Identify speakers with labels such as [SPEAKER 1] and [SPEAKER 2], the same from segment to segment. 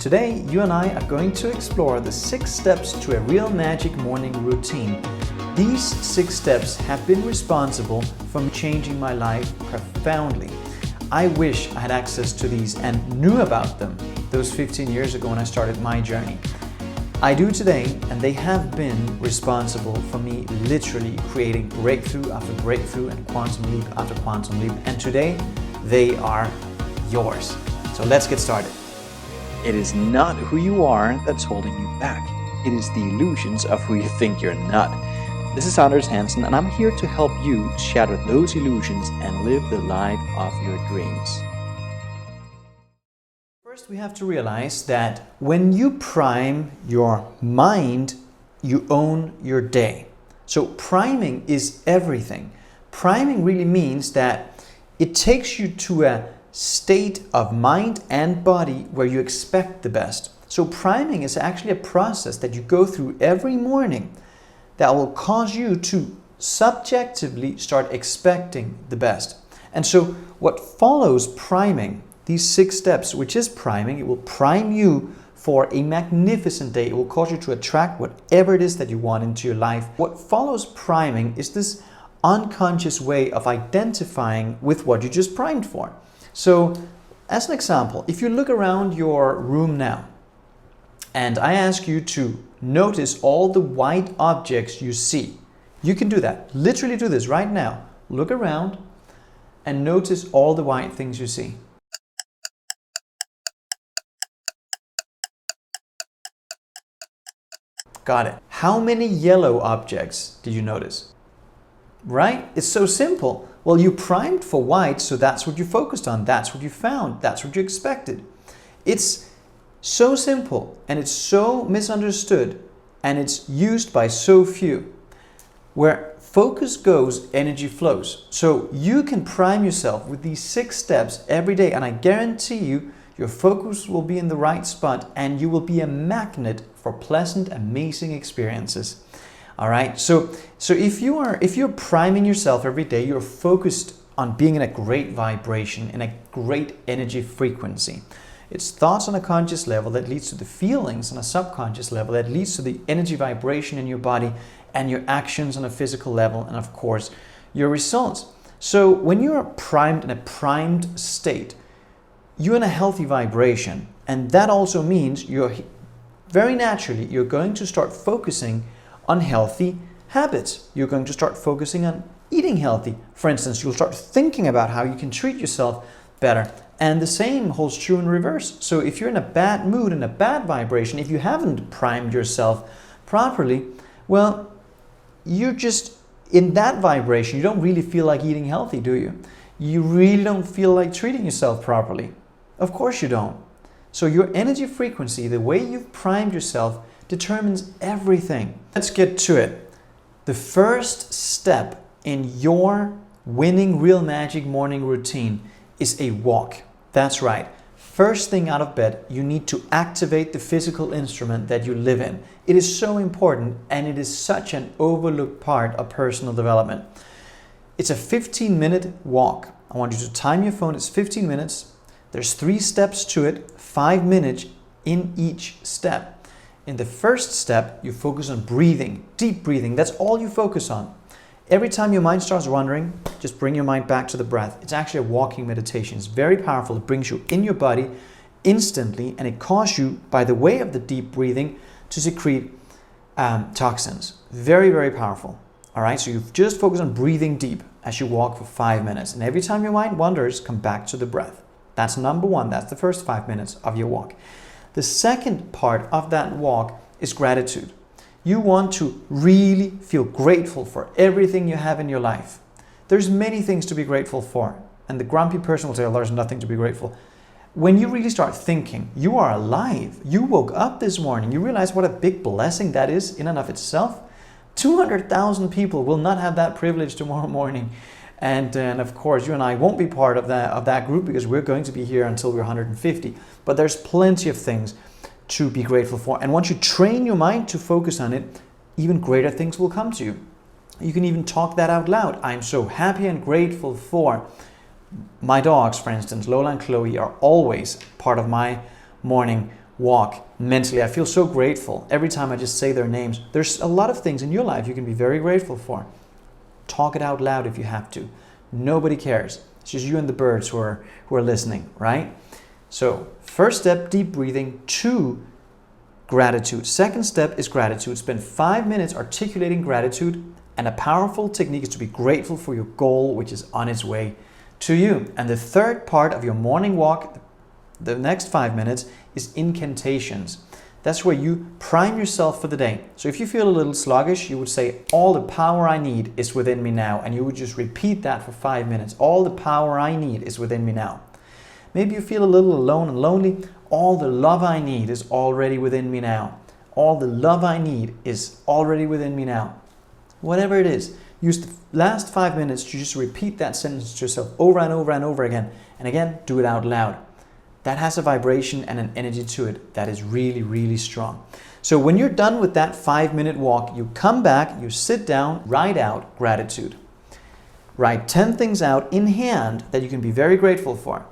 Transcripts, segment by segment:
[SPEAKER 1] Today, you and I are going to explore the 6 steps to a real magic morning routine. These 6 steps have been responsible for changing my life profoundly. I wish I had access to these and knew about them those 15 years ago when I started my journey. I do today, and they have been responsible for me literally creating breakthrough after breakthrough and quantum leap after quantum leap. And today, they are yours. So let's get started. It is not who you are that's holding you back. It is the illusions of who you think you're not. This is Anders Hansen, and I'm here to help you shatter those illusions and live the life of your dreams. First, we have to realize that when you prime your mind, you own your day. So priming is everything. Priming really means that it takes you to a state of mind and body where you expect the best. So priming is actually a process that you go through every morning that will cause you to subjectively start expecting the best. And so what follows priming, these 6 steps, which is priming, it will prime you for a magnificent day. It will cause you to attract whatever it is that you want into your life. What follows priming is this unconscious way of identifying with what you just primed for. So, as an example, if you look around your room now, and I ask you to notice all the white objects you see, you can do that. Literally do this right now. Look around and notice all the white things you see. Got it. How many yellow objects did you notice? Right? It's so simple. Well, you primed for white, so that's what you focused on. That's what you found. That's what you expected. It's so simple, and it's so misunderstood, and it's used by so few. Where focus goes, energy flows. So you can prime yourself with these 6 steps every day, and I guarantee you, your focus will be in the right spot, and you will be a magnet for pleasant, amazing experiences. All right, so if you're priming yourself every day, you're focused on being in a great vibration, in a great energy frequency. It's thoughts on a conscious level that leads to the feelings on a subconscious level that leads to the energy vibration in your body and your actions on a physical level, and of course, your results. So when you're primed in a primed state, you're in a healthy vibration, and that also means you're very naturally, you're going to start focusing on healthy habits. You're going to start focusing on eating healthy. For instance, you'll start thinking about how you can treat yourself better. And the same holds true in reverse. So if you're in a bad mood, in a bad vibration, if you haven't primed yourself properly, well, you're just in that vibration. You don't really feel like eating healthy, do you? You really don't feel like treating yourself properly. Of course you don't. So your energy frequency, the way you've primed yourself, determines everything. Let's get to it. The first step in your winning real magic morning routine is a walk. That's right. First thing out of bed, you need to activate the physical instrument that you live in. It is so important, and it is such an overlooked part of personal development. It's a 15-minute walk. I want you to time your phone. It's 15 minutes. There's 3 steps to it, 5 minutes in each step. In the first step, you focus on breathing, deep breathing. That's all you focus on. Every time your mind starts wandering, just bring your mind back to the breath. It's actually a walking meditation. It's very powerful. It brings you in your body instantly, and it causes you, by the way of the deep breathing, to secrete toxins. Very, very powerful. All right, so you just focus on breathing deep as you walk for 5 minutes. And every time your mind wanders, come back to the breath. That's number 1. That's the first 5 minutes of your walk. The second part of that walk is gratitude. You want to really feel grateful for everything you have in your life. There's many things to be grateful for, and the grumpy person will say, oh, there's nothing to be grateful. When you really start thinking, you are alive, you woke up this morning, you realize what a big blessing that is in and of itself. 200,000 people will not have that privilege tomorrow morning. And of course, you and I won't be part of that group because we're going to be here until we're 150. But there's plenty of things to be grateful for. And once you train your mind to focus on it, even greater things will come to you. You can even talk that out loud. I'm so happy and grateful for my dogs, for instance. Lola and Chloe are always part of my morning walk mentally. I feel so grateful every time I just say their names. There's a lot of things in your life you can be very grateful for. Talk it out loud if you have to. Nobody cares. It's just you and the birds who are listening, right? So first step, deep breathing. 2, gratitude. Second step is gratitude. Spend 5 minutes articulating gratitude, and a powerful technique is to be grateful for your goal, which is on its way to you. And the third part of your morning walk, the next 5 minutes, is incantations. That's where you prime yourself for the day. So if you feel a little sluggish, you would say, all the power I need is within me now. And you would just repeat that for 5 minutes. All the power I need is within me now. Maybe you feel a little alone and lonely. All the love I need is already within me now. All the love I need is already within me now. Whatever it is, use the last 5 minutes to just repeat that sentence to yourself over and over and over again. And again, do it out loud. That has a vibration and an energy to it that is really, really strong. So when you're done with that 5-minute walk, you come back, you sit down, write out gratitude. Write 10 things out in hand that you can be very grateful for.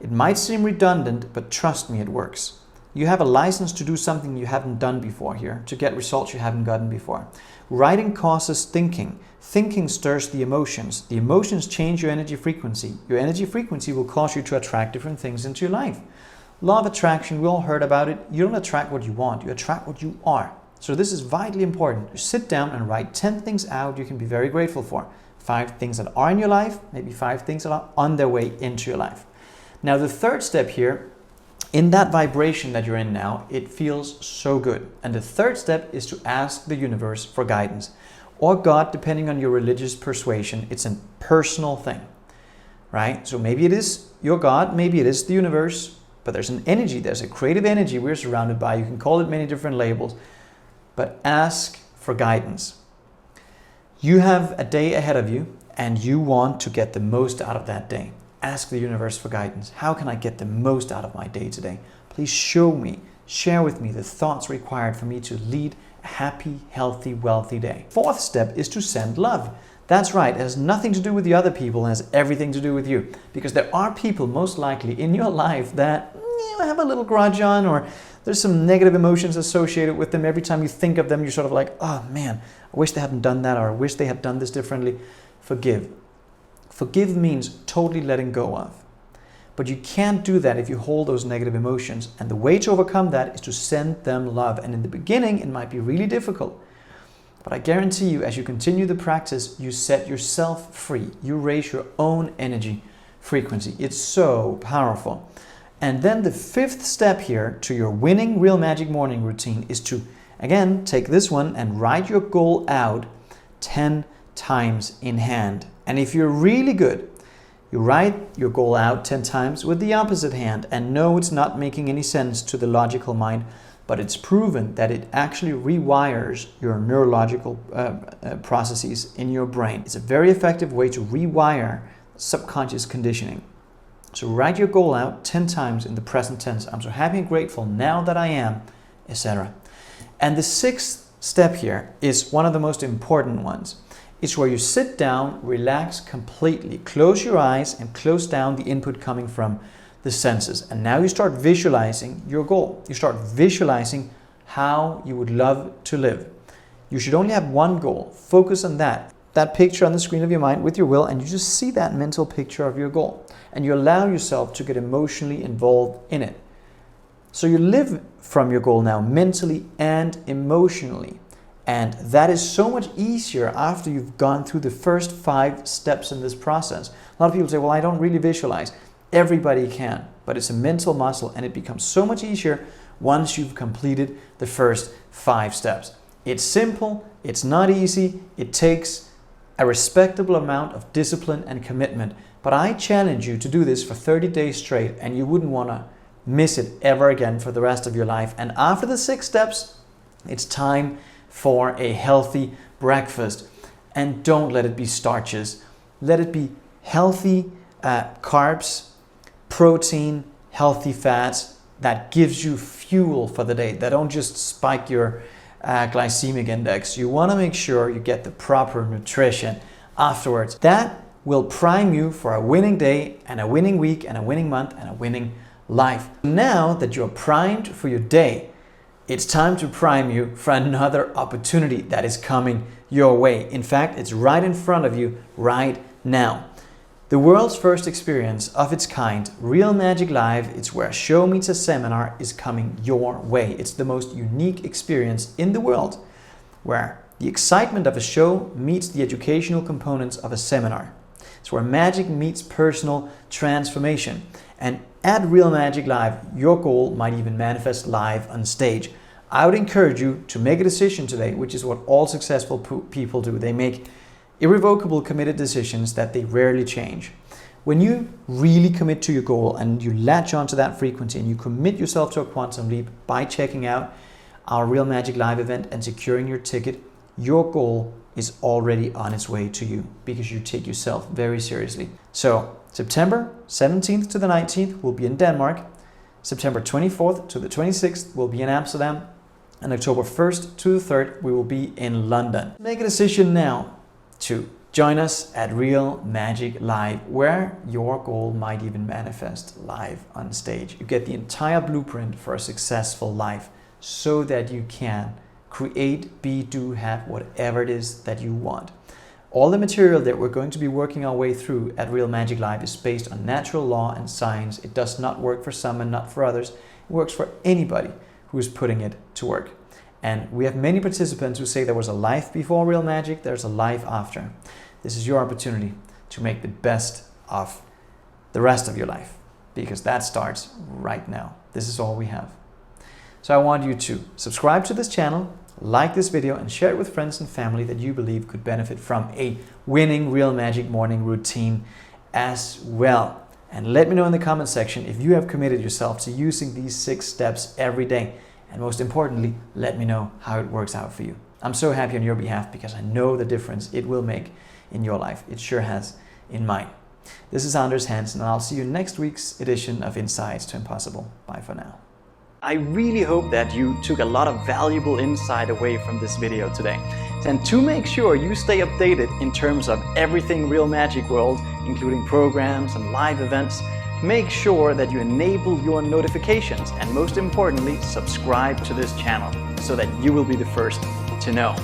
[SPEAKER 1] It might seem redundant, but trust me, it works. You have a license to do something you haven't done before here, to get results you haven't gotten before. Writing causes thinking. Thinking stirs the emotions. The emotions change your energy frequency. Your energy frequency will cause you to attract different things into your life. Law of attraction, we all heard about it. You don't attract what you want, you attract what you are. So this is vitally important. You sit down and write 10 things out you can be very grateful for. 5 things that are in your life, maybe 5 things that are on their way into your life. Now the third step here, in that vibration that you're in now, it feels so good. And the third step is to ask the universe for guidance. Or God, depending on your religious persuasion. It's a personal thing, right? So maybe it is your God, maybe it is the universe, but there's an energy, there's a creative energy we're surrounded by. You can call it many different labels, but ask for guidance. You have a day ahead of you and you want to get the most out of that day. Ask the universe for guidance. How can I get the most out of my day today? Please show me, share with me the thoughts required for me to lead a happy, healthy, wealthy day. Fourth step is to send love. That's right, it has nothing to do with the other people, it has everything to do with you. Because there are people most likely in your life that you have a little grudge on, or there's some negative emotions associated with them. Every time you think of them, you're sort of like, oh man, I wish they hadn't done that, or I wish they had done this differently. Forgive. Forgive means totally letting go of. But you can't do that if you hold those negative emotions. And the way to overcome that is to send them love. And in the beginning, it might be really difficult. But I guarantee you, as you continue the practice, you set yourself free. You raise your own energy frequency. It's so powerful. And then the fifth step here to your winning Real Magic morning routine is to, again, take this one and write your goal out 10 times in hand. And if you're really good, you write your goal out 10 times with the opposite hand. And no, it's not making any sense to the logical mind, but it's proven that it actually rewires your neurological processes in your brain. It's a very effective way to rewire subconscious conditioning. So write your goal out 10 times in the present tense. I'm so happy and grateful now that I am, etc. And the sixth step here is one of the most important ones. It's where you sit down, relax completely, close your eyes and close down the input coming from the senses. And now you start visualizing your goal. You start visualizing how you would love to live. You should only have one goal. Focus on that. That picture on the screen of your mind with your will, and you just see that mental picture of your goal. And you allow yourself to get emotionally involved in it. So you live from your goal now, mentally and emotionally. And that is so much easier after you've gone through the first 5 steps in this process. A lot of people say, well, I don't really visualize. Everybody can, but it's a mental muscle, and it becomes so much easier once you've completed the first 5 steps. It's simple, it's not easy, it takes a respectable amount of discipline and commitment. But I challenge you to do this for 30 days straight, and you wouldn't want to miss it ever again for the rest of your life. And after the 6 steps, it's time for a healthy breakfast. And don't let it be starches. Let it be healthy carbs, protein, healthy fats that gives you fuel for the day. That don't just spike your glycemic index. You want to make sure you get the proper nutrition afterwards. That will prime you for a winning day and a winning week and a winning month and a winning life. Now that you're primed for your day, it's time to prime you for another opportunity that is coming your way. In fact, it's right in front of you right now. The world's first experience of its kind, Real Magic Live, it's where a show meets a seminar, is coming your way. It's the most unique experience in the world, where the excitement of a show meets the educational components of a seminar. It's where magic meets personal transformation. And at Real Magic Live, your goal might even manifest live on stage. I would encourage you to make a decision today, which is what all successful people do. They make irrevocable committed decisions that they rarely change. When you really commit to your goal and you latch onto that frequency and you commit yourself to a quantum leap by checking out our Real Magic Live event and securing your ticket, your goal is already on its way to you because you take yourself very seriously. So September 17th to the 19th will be in Denmark. September 24th to the 26th will be in Amsterdam. And October 1st to the 3rd, we will be in London. Make a decision now to join us at Real Magic Live, where your goal might even manifest live on stage. You get the entire blueprint for a successful life so that you can create, be, do, have whatever it is that you want. All the material that we're going to be working our way through at Real Magic Live is based on natural law and science. It does not work for some and not for others. It works for anybody who is putting it to work. And we have many participants who say there was a life before Real Magic, there's a life after. This is your opportunity to make the best of the rest of your life, because that starts right now. This is all we have. So I want you to subscribe to this channel, like this video, and share it with friends and family that you believe could benefit from a winning Real Magic morning routine as well. And let me know in the comment section if you have committed yourself to using these 6 steps every day. And most importantly, let me know how it works out for you. I'm so happy on your behalf because I know the difference it will make in your life. It sure has in mine. This is Anders Hansen, and I'll see you in next week's edition of Insights to Impossible. Bye for now. I really hope that you took a lot of valuable insight away from this video today. And to make sure you stay updated in terms of everything Real Magic World, including programs and live events, make sure that you enable your notifications and most importantly, subscribe to this channel so that you will be the first to know.